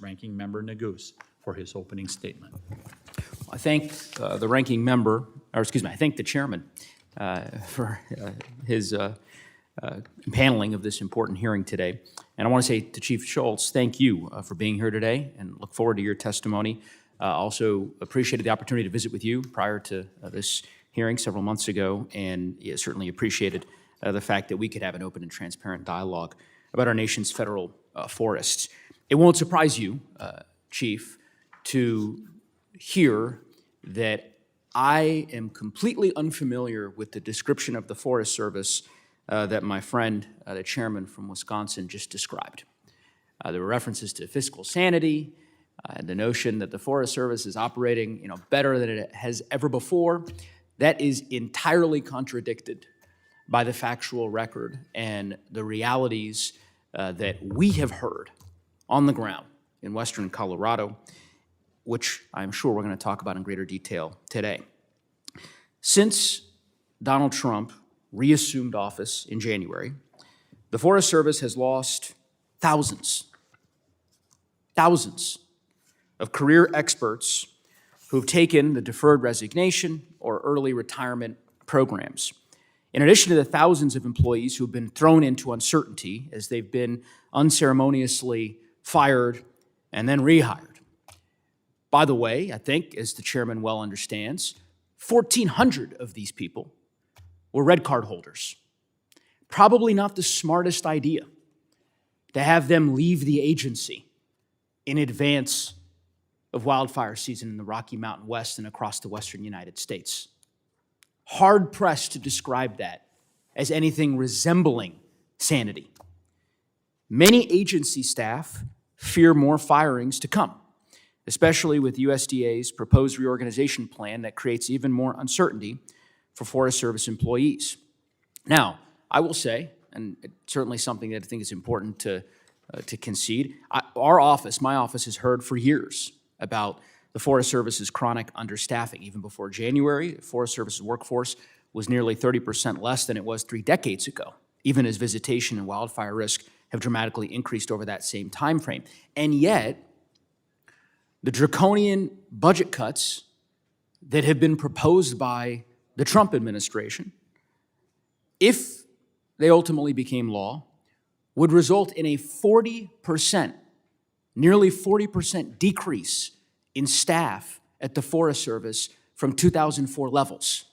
Ranking Member Neguse for his opening statement. I thank the ranking member, or excuse me, I thank the chairman for his paneling of this important hearing today. And I want to say to Chief Schultz, thank you for being here today and look forward to your testimony. Also appreciated the opportunity to visit with you prior to this hearing several months ago, and certainly appreciated the fact that we could have an open and transparent dialogue about our nation's federal forests. It won't surprise you, Chief, to hear that I am completely unfamiliar with the description of the Forest Service that my friend, the chairman from Wisconsin, just described. There were references to fiscal sanity, the notion that the Forest Service is operating, better than it has ever before. That is entirely contradicted by the factual record and the realities that we have heard on the ground in western Colorado, which I'm sure we're going to talk about in greater detail today. Since Donald Trump reassumed office in January, the Forest Service has lost thousands of career experts who've taken the deferred resignation or early retirement programs. In addition to the thousands of employees who've been thrown into uncertainty as they've been unceremoniously fired and then rehired. By the way, I think, as the chairman well understands, 1,400 of these people were red card holders. Probably not the smartest idea to have them leave the agency in advance of wildfire season in the Rocky Mountain West and across the western United States. Hard-pressed to describe that as anything resembling sanity. Many agency staff fear more firings to come, especially with USDA's proposed reorganization plan that creates even more uncertainty for Forest Service employees. Now, I will say, and it's certainly something that I think is important to concede, my office has heard for years about the Forest Service's chronic understaffing. Even before January, the Forest Service's workforce was nearly 30% less than it was 3 decades ago, even as visitation and wildfire risk have dramatically increased over that same time frame. And yet, the draconian budget cuts that have been proposed by the Trump administration, if they ultimately became law, would result in a 40%, nearly 40% decrease in staff at the Forest Service from 2004 levels.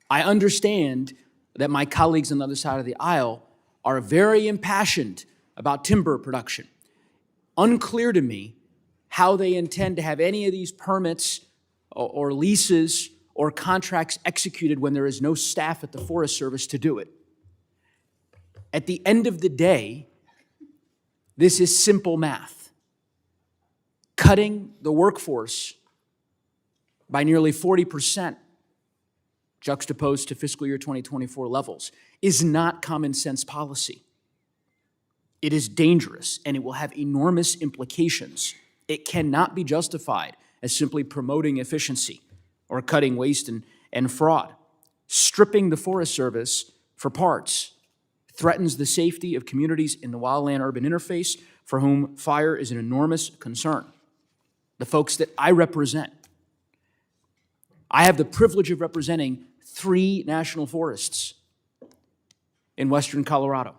I understand that my colleagues on the other side of the aisle are very impassioned about timber production. Unclear to me how they intend to have any of these permits or leases or contracts executed when there is no staff at the Forest Service to do it. At the end of the day, this is simple math. Cutting the workforce by nearly 40%, juxtaposed to fiscal year 2024 levels, is not common sense policy. It is dangerous, and it will have enormous implications. It cannot be justified as simply promoting efficiency or cutting waste and fraud. Stripping the Forest Service for parts threatens the safety of communities in the wildland-urban interface for whom fire is an enormous concern. The folks that I represent. I have the privilege of representing 3 national forests in western Colorado.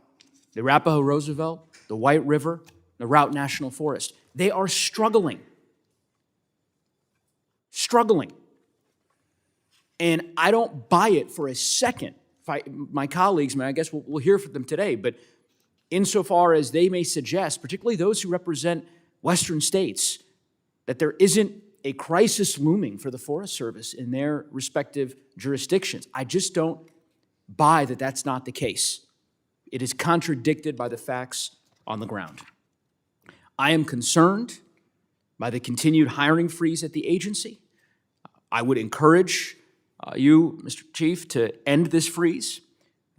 The Arapahoe Roosevelt, the White River, the Route National Forest. They are struggling. And I don't buy it for a second. My colleagues, I guess we'll hear from them today, but insofar as they may suggest, particularly those who represent western states, that there isn't a crisis looming for the Forest Service in their respective jurisdictions. I just don't buy that that's not the case. It is contradicted by the facts on the ground. I am concerned by the continued hiring freeze at the agency. I would encourage you, Mr. Chief, to end this freeze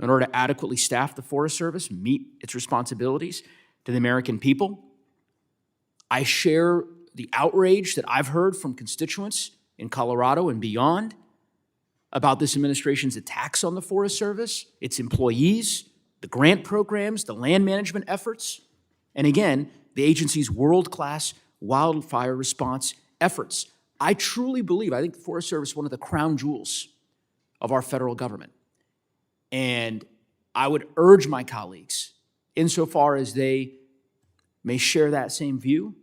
in order to adequately staff the Forest Service, meet its responsibilities to the American people. I share the outrage that I've heard from constituents in Colorado and beyond about this administration's attacks on the Forest Service, its employees, the grant programs, the land management efforts, and again, the agency's world-class wildfire response efforts. I truly believe, I think the Forest Service is one of the crown jewels of our federal government. And I would urge my colleagues, insofar as they may share that same view,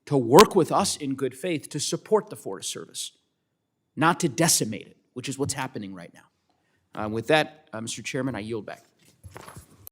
to work with us in good faith to support the Forest Service, not to decimate it, which is what's happening right now. With that, Mr. Chairman, I yield back.